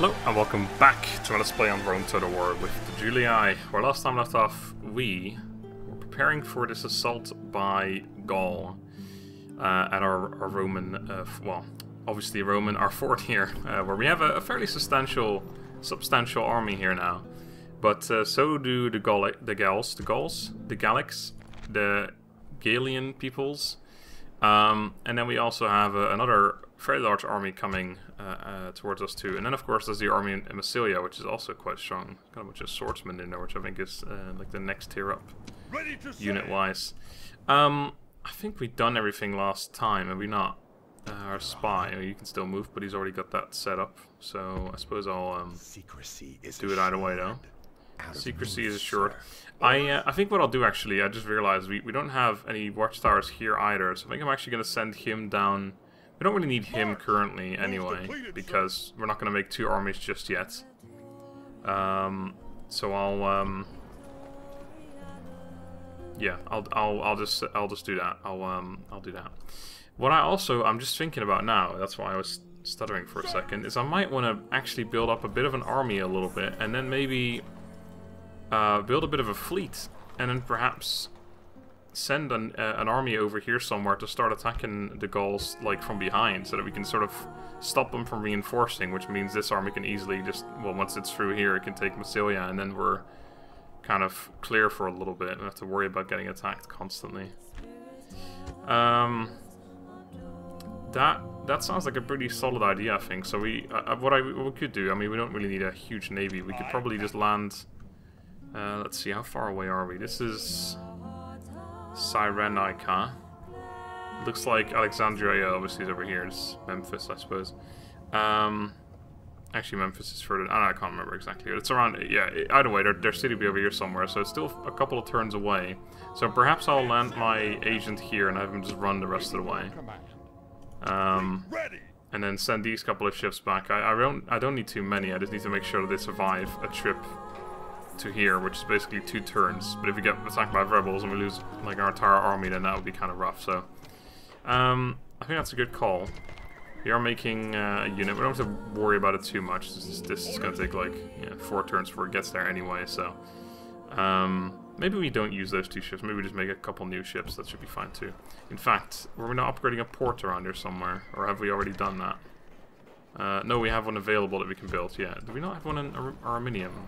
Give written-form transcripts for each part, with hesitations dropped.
Hello and welcome back to Let's Play on Rome Total War with the Julii. Where last time left off, we were preparing for this assault by Gaul at our Roman, well, obviously Roman, our fort here, where we have a fairly substantial army here now. But so do the Gallics, the Gallics, the Gallian peoples, and then we also have another fairly large army coming towards us too. And then of course there's the army in Massilia, which is also quite strong. Got a bunch of swordsmen in there, which I think is like the next tier up, unit-wise. I think we've done everything last time, have we not? Our spy, you can still move, but he's already got that set up. So I suppose I'll do it either way though. Secrecy is assured. I think what I'll do actually, I just realized we don't have any watchtowers here either, so I think I'm actually going to send him down. We don't really need him currently anyway, because we're not going to make two armies just yet. So I'll yeah, I'll just do that. I'll do that. What I'm just thinking about now, that's why I was stuttering for a second, is I might want to actually build up a bit of an army a little bit, and then maybe build a bit of a fleet, and then perhaps send an army over here somewhere to start attacking the Gauls like from behind, so that we can sort of stop them from reinforcing, which means this army can easily just, well, once it's through here, it can take Massilia, and then we're kind of clear for a little bit. We don't have to worry about getting attacked constantly. That sounds like a pretty solid idea, I think. So what we could do, I mean, we don't really need a huge navy. We could probably just land. Let's see, how far away are we? This is Cyrenaica. Looks like Alexandria obviously is over here. It's Memphis, I suppose. Actually, Memphis is further. I can't remember exactly. It's around. Yeah. Either way, their city will be over here somewhere. So it's still a couple of turns away. So perhaps I'll land my agent here and have him just run the rest of the way. And then send these couple of ships back. I don't need too many. I just need to make sure that they survive a trip to here, which is basically 2 turns. But if we get attacked by rebels and we lose like our entire army, then that would be kind of rough. So I think that's a good call. We are making a unit. We don't have to worry about it too much. This is going to take like 4 turns before it gets there anyway. So maybe we don't use those 2 ships. Maybe we just make a couple new ships. That should be fine too. In fact, were we not upgrading a port around here somewhere, or have we already done that? No, we have one available that we can build. Yeah. Do we not have one in Arminium?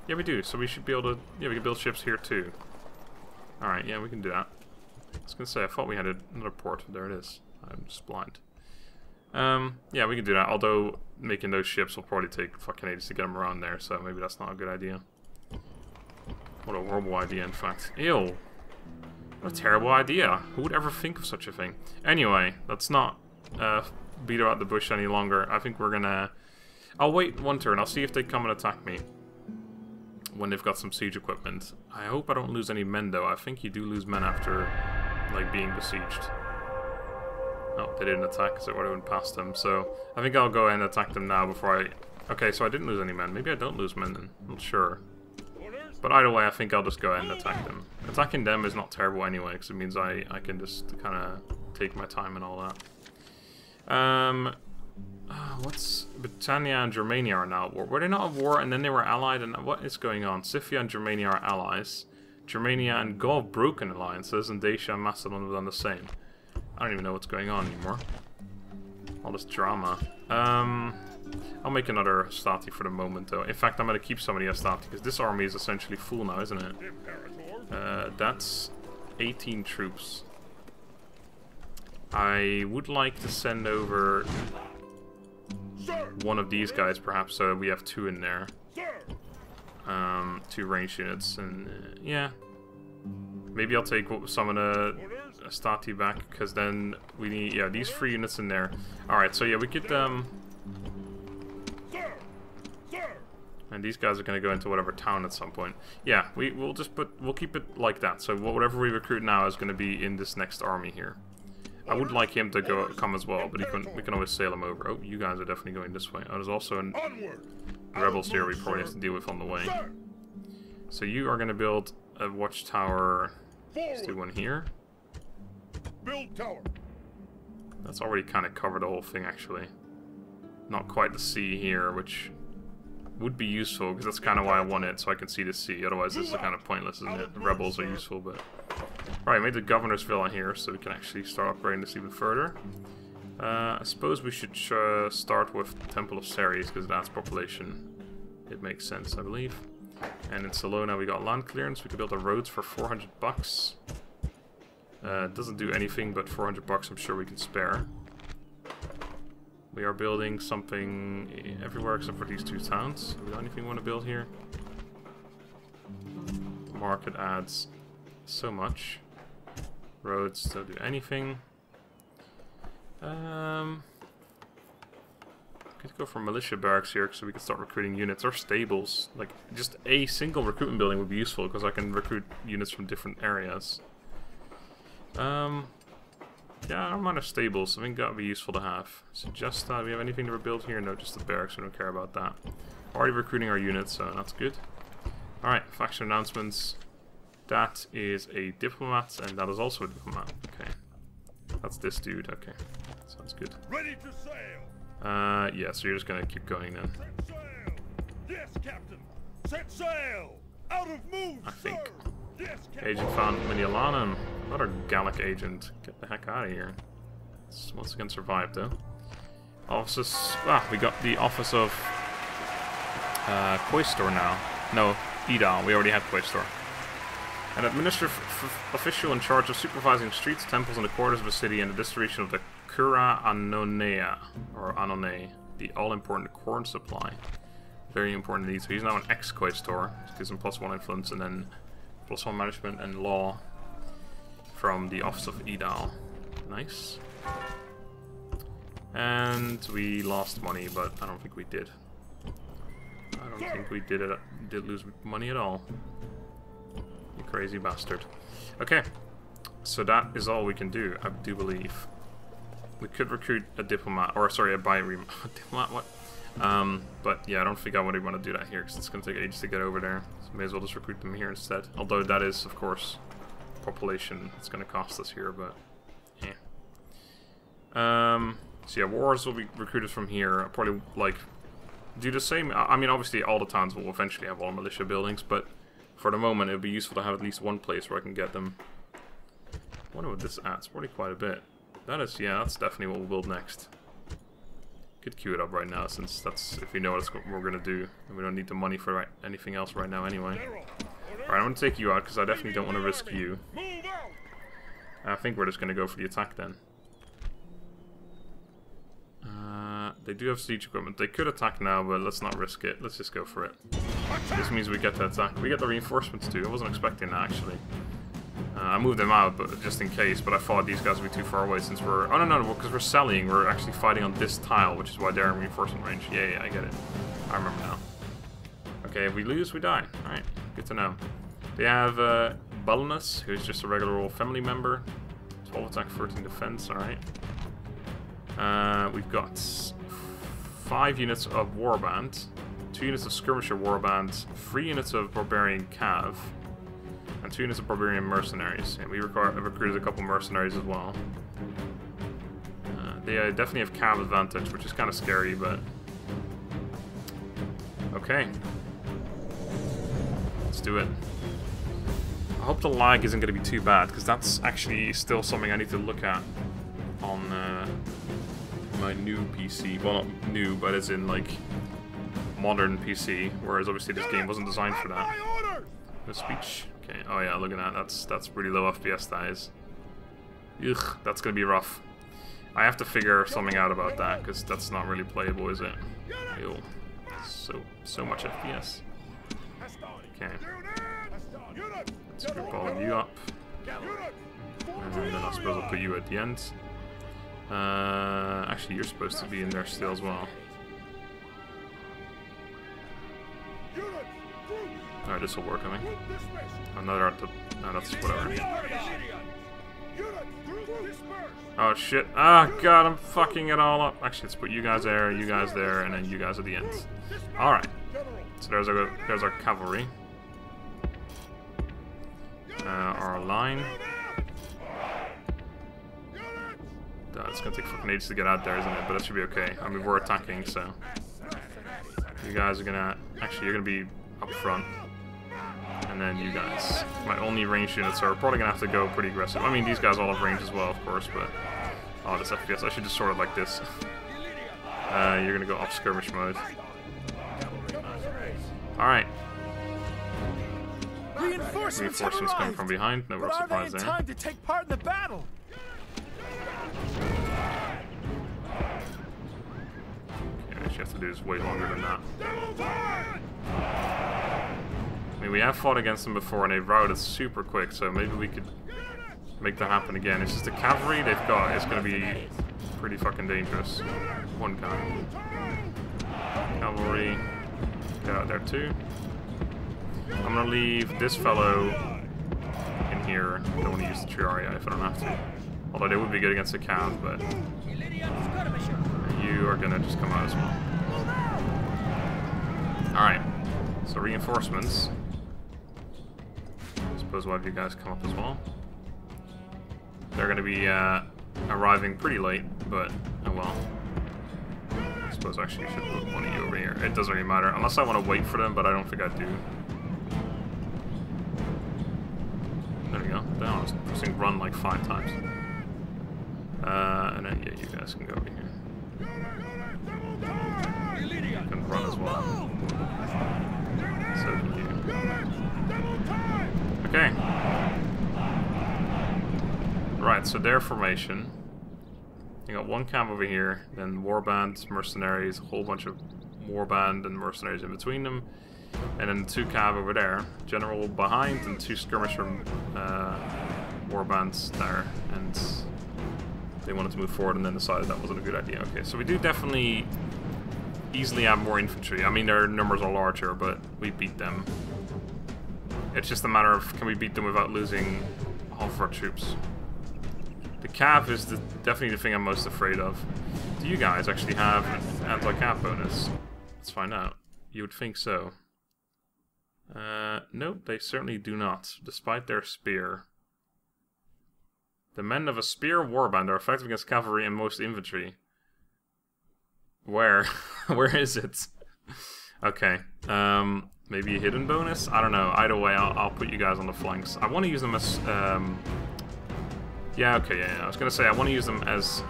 Yeah, we do. So we should be able to. Yeah, we can build ships here too. All right. Yeah, we can do that. I was gonna say I thought we had another port. There it is. I'm just blind. Yeah, we can do that. Although making those ships will probably take fucking ages to get them around there. So maybe that's not a good idea. What a horrible idea, in fact. Ew. What a terrible idea. Who would ever think of such a thing? Anyway, let's not beat about the bush any longer. I think we're gonna. I'll wait 1 turn. I'll see if they come and attack me when they've got some siege equipment. I hope I don't lose any men, though. I think you do lose men after, like, being besieged. Oh, they didn't attack, so I would have went past them. So I think I'll go ahead and attack them now before I... Okay, so I didn't lose any men. Maybe I don't lose men then. I'm not sure. But either way, I think I'll just go ahead and attack them. Attacking them is not terrible anyway, because it means I can just kind of take my time and all that. What's... Britannia and Germania are now at war. Were they not at war and then they were allied? And what is going on? Scythia and Germania are allies. Germania and Gaul have broken alliances, and Dacia and Macedon have done the same. I don't even know what's going on anymore. All this drama. I'll make another Astati for the moment, though. In fact, I'm going to keep some of the Astati, because this army is essentially full now, isn't it? That's 18 troops. I would like to send over one of these guys, perhaps, so we have 2 in there. 2 range units, and yeah. Maybe I'll take some of the Astati back, because then we need, yeah, these 3 units in there. Alright, so yeah, we could, and these guys are going to go into whatever town at some point. Yeah, we'll keep it like that. So whatever we recruit now is going to be in this next army here. I would like him to come as well, but we can always sail him over. Oh, you guys are definitely going this way. Oh, there's also rebels here we probably have to deal with on the way. So you are going to build a watchtower. Let's do one here. Build tower. That's already kind of covered the whole thing, actually. Not quite the sea here, which would be useful, because that's kind of why I want it, so I can see the sea. Otherwise, this is kind of pointless, isn't it? The rebels are useful, but... Alright, made the governor's villa here, so we can actually start upgrading this even further. I suppose we should start with Temple of Ceres, because that's population. It makes sense, I believe. And in Salona we got land clearance. We could build the roads for 400 bucks. It doesn't do anything, but 400 bucks I'm sure we can spare. We are building something everywhere except for these 2 towns. Do we got anything we want to build here? The market adds so much. Roads don't do anything. Could go for militia barracks here so we can start recruiting units, or stables. Like, just a single recruitment building would be useful because I can recruit units from different areas. Yeah, I don't mind our stables. I think that would be useful to have. Suggest that. We have anything to rebuild here? No, just the barracks. We don't care about that. Already recruiting our units, so that's good. Alright, faction announcements. That is a diplomat, and that is also a diplomat. Okay. That's this dude. Okay. Sounds good. Ready to sail. Yeah, so you're just gonna keep going then. Set sail. Yes, Captain. Set sail. Out of moves, I think. sir. Yes, Captain. Agent found Minialanan. Another Gallic agent. Get the heck out of here. It's once again survived though. Offices. We got the office of Quaestor now. No, Edal. We already had Quaestor. An administrative official in charge of supervising streets, temples, and the quarters of the city and the distribution of the Cura Annonea, or Annonay, the all-important corn supply. Very important indeed. So he's now an ex-Quaestor, which gives him +1 influence, and then +1 management and law from the office of Edal. Nice. And we lost money, but I don't think we did. I don't think we did lose money at all. You crazy bastard. Okay, so that is all we can do, I do believe. We could recruit a diplomat, or sorry, a diplomat, what? But yeah, I don't think I would want to do that here, because it's going to take ages to get over there. So may as well just recruit them here instead. Although that is, of course, population. It's going to cost us here, but yeah. So yeah, wars will be recruited from here. I'll probably, like, do the same. I mean, obviously, all the towns will eventually have all militia buildings, but for the moment, it would be useful to have at least one place where I can get them. I wonder what this adds. Probably quite a bit. That is, yeah, that's definitely what we'll build next. Could queue it up right now, since that's, if we know what we're going to do, and we don't need the money for anything else right now anyway. Alright, I'm going to take you out, because I definitely don't want to risk you. I think we're just going to go for the attack then. They do have siege equipment. They could attack now, but let's not risk it. Let's just go for it. This means we get the attack. We get the reinforcements too. I wasn't expecting that, actually. I moved them out, but just in case. But I thought these guys would be too far away since we're... Oh, no, because we're selling. We're actually fighting on this tile, which is why they're in reinforcement range. Yeah, I get it. I remember now. Okay, if we lose, we die. Alright, good to know. They have Balnus, who's just a regular old family member. 12 attack, 13 defense. Alright. We've got 5 units of Warband, 2 units of Skirmisher Warband, 3 units of Barbarian Cav, and 2 units of Barbarian Mercenaries. And we recruited a couple mercenaries as well. They definitely have Cav advantage, which is kind of scary, but... Okay. Let's do it. I hope the lag isn't going to be too bad, because that's actually still something I need to look at on my new PC. Well, not new, but as in, like, modern PC, whereas obviously this game wasn't designed for that. No speech. Okay, oh yeah, look at that. That's pretty low FPS, that is. Ugh, that's gonna be rough. I have to figure something out about that, because that's not really playable, is it? Ew. So much FPS. Okay. Let's group all of you up. And then I suppose I'll put you at the end. Actually, you're supposed to be in there still as well. Alright, this will work, I think. Another art to... No, that's whatever. Oh shit. Ah, god, I'm fucking it all up. Actually, let's put you guys there, and then you guys at the end. Alright. So there's our cavalry. Our line. It's gonna take fucking ages to get out there, isn't it? But that should be okay. I mean, we're attacking, so... You guys are gonna... Actually, you're gonna be up front. And then you guys. My only ranged units are probably gonna have to go pretty aggressive. I mean, these guys all have range as well, of course, but... Oh, this FPS. I should just sort it like this. You're gonna go off skirmish mode. Alright. Reinforcements coming from behind. No real surprise there. Time to take part in the battle. Yeah, what you have to do is way longer than that. I mean, we have fought against them before and they've routed super quick, so maybe we could make that happen again. It's just the cavalry they've got is going to be pretty fucking dangerous. One guy. Cavalry. Get out there too. I'm going to leave this fellow in here. I don't want to use the Triaria if I don't have to. Although they would be good against the Cav, but... You are going to just come out as well. Alright. So reinforcements. I suppose we'll have you guys come up as well. They're going to be arriving pretty late, but oh well. I suppose actually I should put one of you over here. It doesn't really matter, unless I want to wait for them, but I don't think I do. There we go. Damn, I was pressing run like 5 times. And then, yeah, you guys can go over here. You can run as well. So can you. Okay. Right, so their formation. You got one camp over here, then warband, mercenaries, a whole bunch of warband and mercenaries in between them, and then 2 cav over there, general behind, and 2 skirmisher warbands there, and they wanted to move forward and then decided that wasn't a good idea. Okay, so we do definitely easily have more infantry. I mean, their numbers are larger, but we beat them. It's just a matter of, can we beat them without losing half of our troops? The cav is definitely the thing I'm most afraid of. Do you guys actually have an anti-cav bonus? Let's find out. You would think so. Nope, they certainly do not, despite their spear. The men of a spear warband are effective against cavalry and most infantry. Where? Where is it? Okay. Maybe a hidden bonus? I don't know. Either way, I'll put you guys on the flanks. I want to use them as... Yeah, okay, yeah. I was going to say, I want to use them as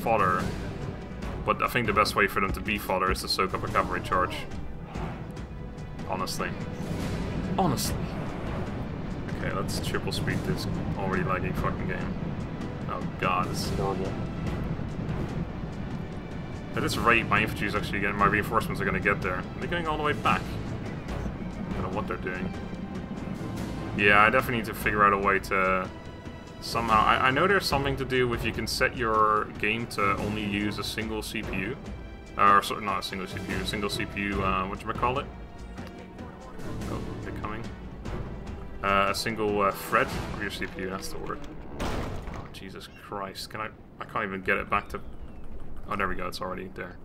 fodder. But I think the best way for them to be fodder is to soak up a cavalry charge. Honestly. Honestly. Okay, let's triple speed this already laggy fucking game. Oh god, this is horrible. At this rate, my infantry is actually getting, my reinforcements are going to get there. They're going all the way back. I don't know what they're doing. Yeah, I definitely need to figure out a way to somehow... I know there's something to do with you can set your game to only use a single CPU. Or, sorry, not a single CPU, a single CPU, whatchamacallit? Oh, they're coming. A single thread of your CPU, that's the word. Oh, Jesus Christ. I can't even get it back to... Oh, there we go, it's already there.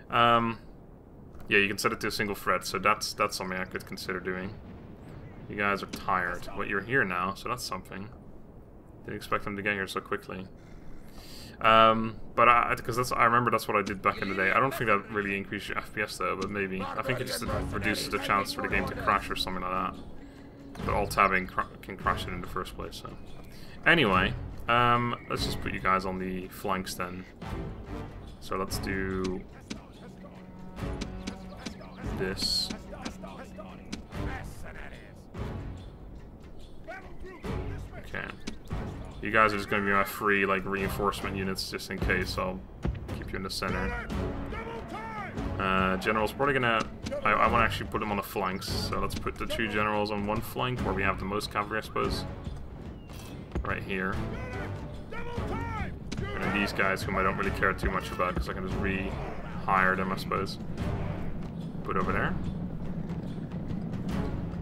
Yeah, you can set it to a single thread, so that's something I could consider doing. You guys are tired, but you're here now, so that's something. Didn't expect them to get here so quickly. But because I remember that's what I did back in the day. I don't think that really increased your FPS though, but maybe. I think it just reduces the chance for the game to crash or something like that. But alt-tabbing can crash it in the first place, so. Anyway, let's just put you guys on the flanks then. So let's do this. Okay. You guys are just going to be my free, like, reinforcement units just in case. I'll keep you in the center. General's probably going to... I want to actually put them on the flanks. So let's put the 2 generals on one flank where we have the most cavalry, I suppose. Right here. And then these guys, whom I don't really care too much about because I can just re-hire them, I suppose. Put over there.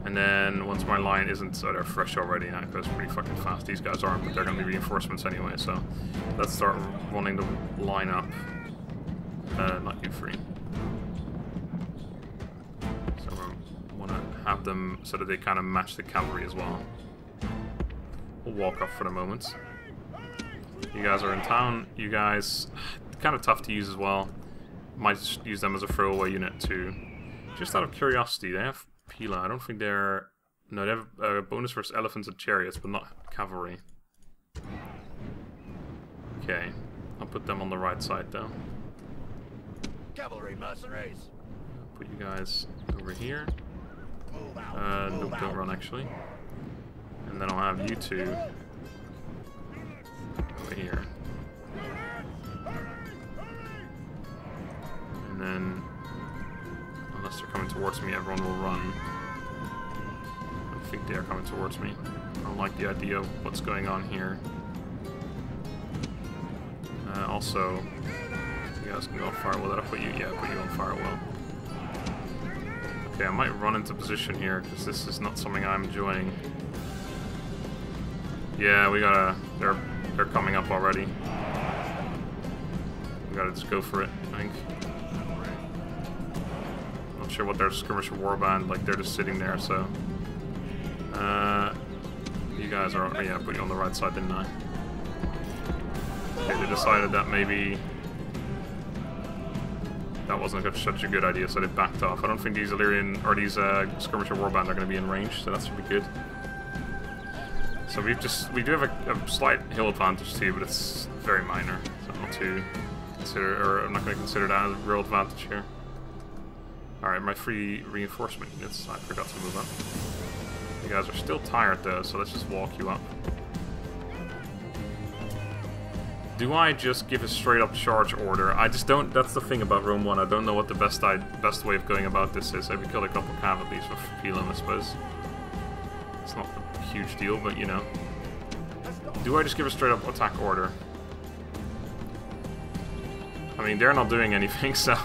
And then once my line isn't, so they're fresh already, that goes pretty fucking fast. These guys aren't, but they're going to be reinforcements anyway, so let's start running the line up. Not you free. So we want to have them so that they kind of match the cavalry as well. We'll walk up for the moment. You guys are in town. You guys, kind of tough to use as well. might just use them as a throwaway unit too. Just out of curiosity, they have Pila. I don't think they're... No, they have a bonus versus elephants and chariots, but not cavalry. Okay, I'll put them on the right side though. Cavalry mercenaries. Put you guys over here. Nope, don't run actually. And then I'll have you two over here. And then, unless they're coming towards me, everyone will run. I don't think they are coming towards me. I don't like the idea of what's going on here. Also, you guys can go on firewall. Did I put you? Yeah, I put you on firewall. Okay, I might run into position here because this is not something I'm enjoying. Yeah, we gotta. They're coming up already. We gotta just go for it, I think. Not sure what their skirmisher warband, like they're just sitting there, so. You guys are. Yeah, I put you on the right side, didn't I? Okay, they decided that maybe that wasn't such a good idea, so they backed off. I don't think these Illyrian or these skirmisher warband are going to be in range, so that should be good. So we do have a slight hill advantage too, but it's very minor, so not to consider, or I'm not going to consider that as a real advantage here. All right, my free reinforcement units. I forgot to move up. You guys are still tired though, so let's just walk you up. Do I just give a straight up charge order? I just don't. That's the thing about Rome 1. I don't know what the best way of going about this is. I could kill a couple cavalries with Pilum, I suppose. It's not a huge deal, but you know. Do I just give a straight up attack order? I mean, they're not doing anything, so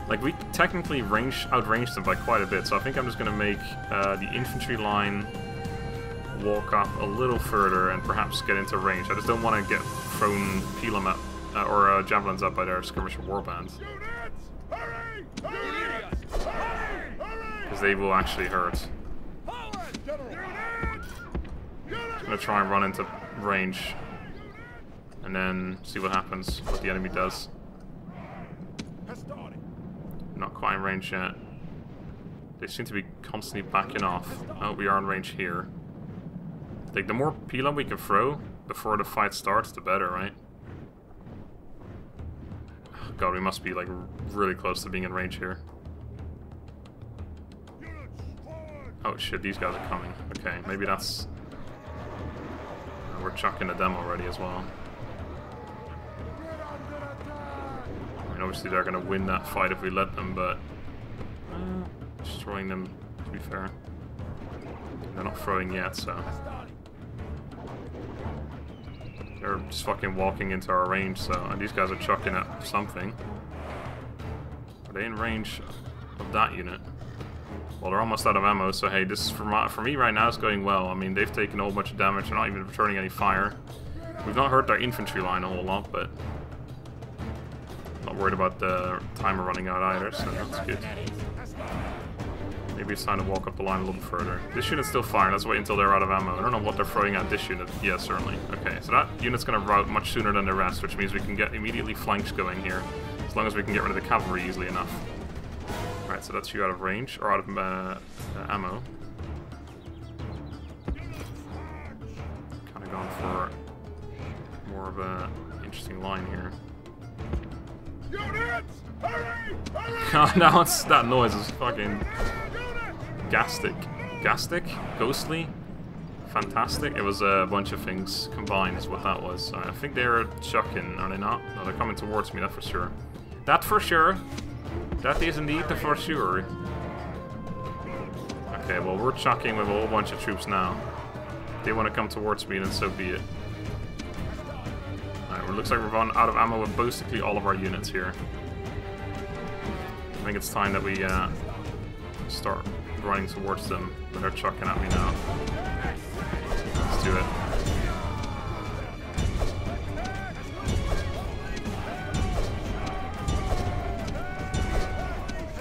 like we technically outranged them by quite a bit. So I think I'm just gonna make the infantry line walk up a little further and perhaps get into range. I just don't want to get thrown Pilum at or javelins up by their skirmisher warband, because they will actually hurt. Just gonna try and run into range and then see what happens, what the enemy does. Not quite in range yet. They seem to be constantly backing off. Oh, we are in range here. Like, the more Pilum we can throw before the fight starts, the better, right? God, we must be, like, really close to being in range here. Oh, shit, these guys are coming. Okay, maybe that's... we're chucking at them already as well. I mean, obviously they're going to win that fight if we let them, but... destroying them, to be fair. They're not throwing yet, so... They're just fucking walking into our range, so... And these guys are chucking at something. Are they in range of that unit? Well, they're almost out of ammo, so hey, this is for me right now, it's going well. I mean, they've taken a whole bunch of damage, they're not even returning any fire. We've not hurt their infantry line a whole lot, but... Not worried about the timer running out either, so that's good. Maybe it's time to walk up the line a little further. This unit's still firing. Let's wait until they're out of ammo. I don't know what they're throwing at this unit. Yeah, certainly. Okay, so that unit's going to rout much sooner than the rest, which means we can get immediately flanks going here. As long as we can get rid of the cavalry easily enough. Alright, so that's you out of range, or out of ammo. Kind of gone for more of a interesting line here. God, now it's, that noise is fucking... Gastic. Gastic? Ghostly? Fantastic? It was a bunch of things combined is what that was. I think they're chucking, are they not? No, they're coming towards me, that for sure. That for sure. That is indeed the for sure. Okay, well we're chucking with a whole bunch of troops now. If they want to come towards me, then so be it. Alright, well, it looks like we've run out of ammo with basically all of our units here. I think it's time that we start running towards them, but they're chucking at me now. Let's do it.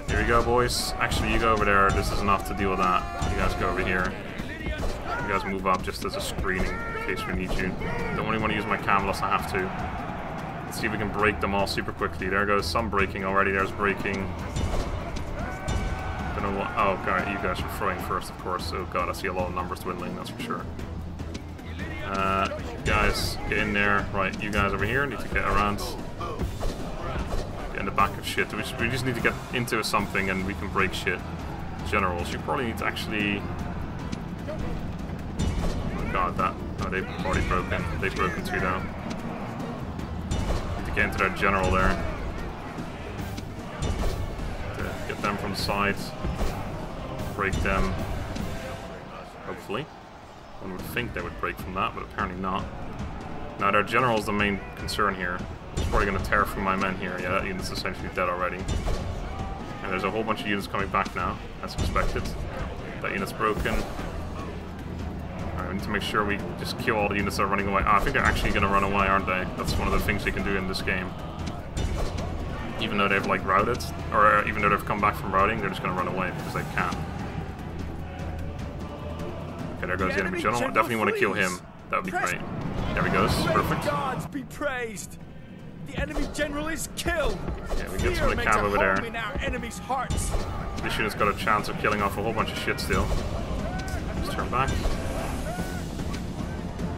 Here we go, boys. Actually, you go over there. This is enough to deal with that. You guys go over here. You guys move up just as a screening in case we need you. Don't really want to use my cam unless I have to. Let's see if we can break them all super quickly. There goes some breaking already. There's breaking. Don't know what. Oh god, you guys are throwing first, of course. Oh god, I see a lot of numbers dwindling. That's for sure. Guys, get in there. Right, you guys over here need to get around. Get in the back of shit. We just need to get into something and we can break shit. Generals, you probably need to actually. Oh god, that. Oh, they've already broken. They've broken too now. Need to get into their general there. To get them from the sides. Break them. Hopefully. One would think they would break from that, but apparently not. Now their general is the main concern here. It's probably going to tear through my men here. Yeah, that unit's essentially dead already. And there's a whole bunch of units coming back now, as expected. That unit's broken. We need to make sure we just kill all the units that are running away. I think they're actually going to run away, aren't they? That's one of the things they can do in this game. Even though they've like routed, or even though they've come back from routing, they're just going to run away because they can. Okay, there goes the enemy general. I definitely want to kill him. That would be great. There he goes. Perfect. Gods be praised. The enemy general is killed. Yeah, we get some of the cav over there. In our enemy's hearts. This unit's got a chance of killing off a whole bunch of shit still. Let's turn back.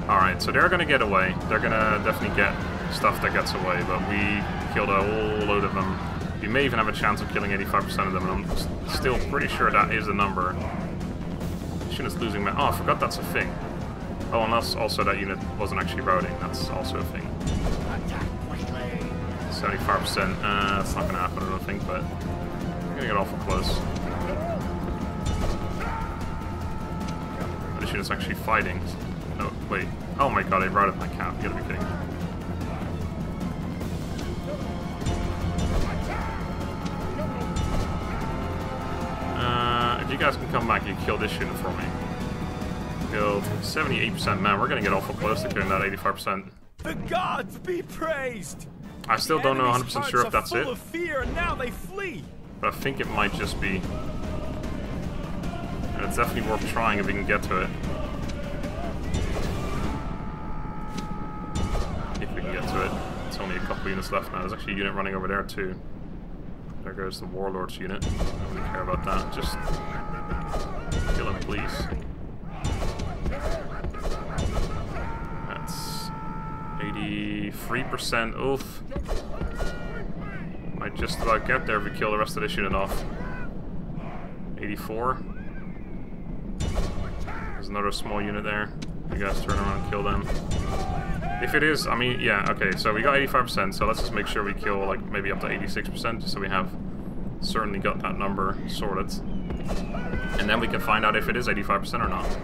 Alright, so they're gonna get away. They're gonna definitely get stuff that gets away, but we killed a whole load of them. We may even have a chance of killing 85% of them, and I'm still pretty sure that is the number. This unit's losing men. Oh, I forgot that's a thing. Oh, unless also that unit wasn't actually routing. That's also a thing. 75%. That's not gonna happen, I don't think, but we're gonna get awful close. This unit's actually fighting. No, wait. Oh my god, they routed my cap. You gotta be kidding me. If you guys can come back, you kill this unit for me. Killed 78%. Man, we're gonna get awful close to killing that 85%. The gods be praised. I still don't know 100% sure if that's it. Full of fear, and now they flee. But I think it might just be. And it's definitely worth trying if we can get to it. If we can get to it. It's only a couple units left now. There's actually a unit running over there too. There goes the Warlord's unit. I don't really care about that. Just kill him, please. That's 83%. Oof. Might just about get there if we kill the rest of this unit off. 84. There's another small unit there. You guys turn around and kill them. If it is, I mean, yeah, okay, so we got 85%, so let's just make sure we kill, like, maybe up to 86%, just so we have certainly got that number sorted. And then we can find out if it is 85% or not.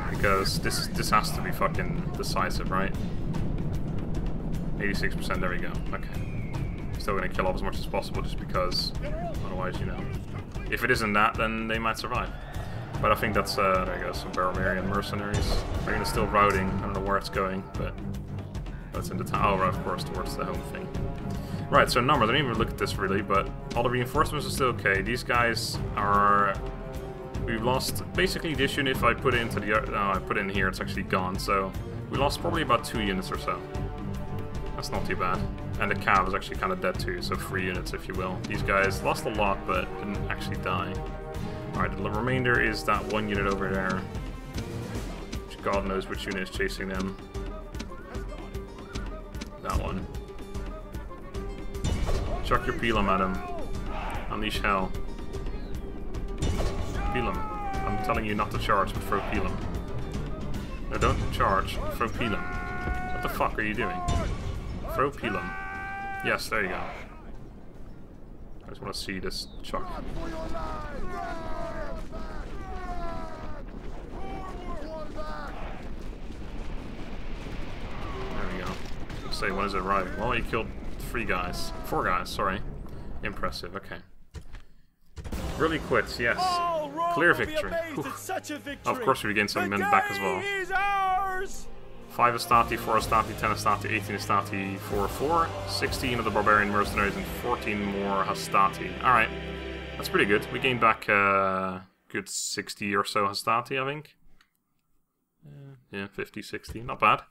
Because this has to be fucking decisive, right? 86%, there we go, okay. Still gonna kill off as much as possible, just because, otherwise, you know. If it isn't that, then they might survive. But I think that's, there you go, some Barbarian mercenaries. They're gonna still routing, I don't know where it's going, but that's in the town. Oh, right, of course, towards the home thing. Right, so numbers, I didn't even look at this really, but all the reinforcements are still okay. These guys are... We've lost, basically this unit, if I put it into the... I put it in here, it's actually gone, so we lost probably about 2 units or so. That's not too bad. And the cav is actually kind of dead too, so 3 units, if you will. These guys lost a lot, but didn't actually die. Alright, the remainder is that one unit over there. Which God knows which unit is chasing them. That one. Chuck your Pelham at him. Unleash hell. Pelham. I'm telling you not to charge, but throw Pelham. No, don't charge. Throw Pelham. What the fuck are you doing? Throw Pelham. Yes, there you go. I just want to see this chuck. There we go. Let's say, when is it arriving? Well, he killed 4 guys, sorry. Impressive, okay. Really quits, yes. Clear victory. Of course we regained some men back as well. 5 Astati, 4 Astati, 10 Astati, 18 Astati, 4, 16 of the Barbarian mercenaries, and 14 more Hastati. Alright, that's pretty good. We gained back good 60 or so Hastati, I think. Yeah, 50, 60, not bad.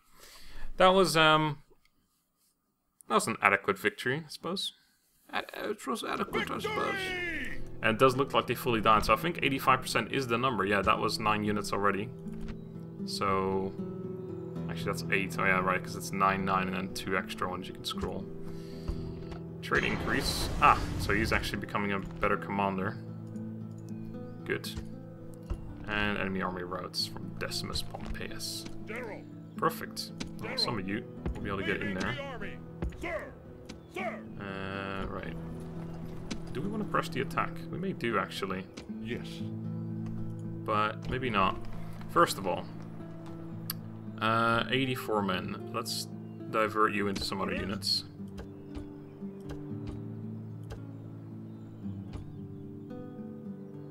That was That was an adequate victory, I suppose. It was adequate, I suppose. And it does look like they fully died, so I think 85% is the number. Yeah, that was 9 units already. So... Actually, that's 8. Oh yeah, right, because it's 9, 9, and then 2 extra ones you can scroll. Trade increase. Ah, so he's actually becoming a better commander. Good. And enemy army routes from Decimus Pompeius. Perfect. Well, some of you will be able to get in there. Right. Do we want to press the attack? We may do, actually. Yes. But maybe not. First of all, 84 men. Let's divert you into some other units.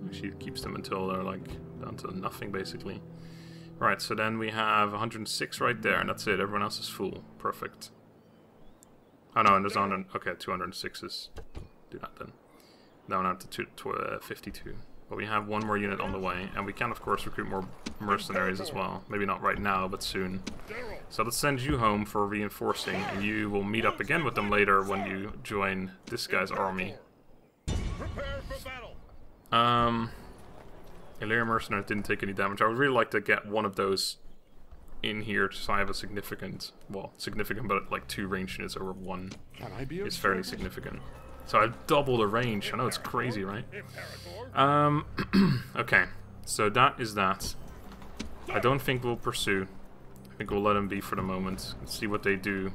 Actually, it keeps them until they're like down to nothing, basically. Right, so then we have 106 right there, and that's it. Everyone else is full. Perfect. Oh no, and there's 100. Okay, 206s. Do that then. Down out to 52. But we have one more unit on the way, and we can of course recruit more mercenaries as well. Maybe not right now, but soon. So let's send you home for reinforcing, and you will meet up again with them later when you join this guy's army. Illyrian mercenaries didn't take any damage. I would really like to get one of those in here, so I have a significant, well, significant, but like 2 range units over 1 is fairly significant. So I double the range. I know it's crazy, right? Okay, so that is that. I don't think we'll pursue. I think we'll let them be for the moment and see what they do.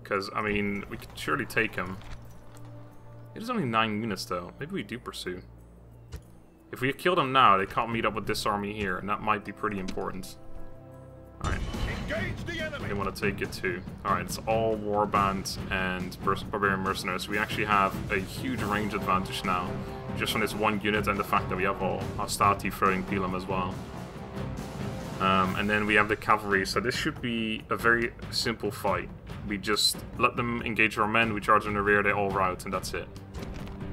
Because, I mean, we could surely take them. It is only 9 units, though. Maybe we do pursue. If we kill them now, they can't meet up with this army here, and that might be pretty important. Alright. They want to take it too. Alright, it's all warband and barbarian mercenaries. We actually have a huge range advantage now, just from this 1 unit and the fact that we have all hostility throwing Pelham as well. And then we have the cavalry, so this should be a very simple fight. We just let them engage our men, we charge in the rear, they all rout, and that's it.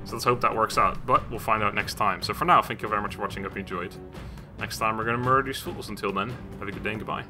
So let's hope that works out, but we'll find out next time. So for now, thank you very much for watching, hope you enjoyed. Next time we're going to murder these fools. Until then, have a good day and goodbye.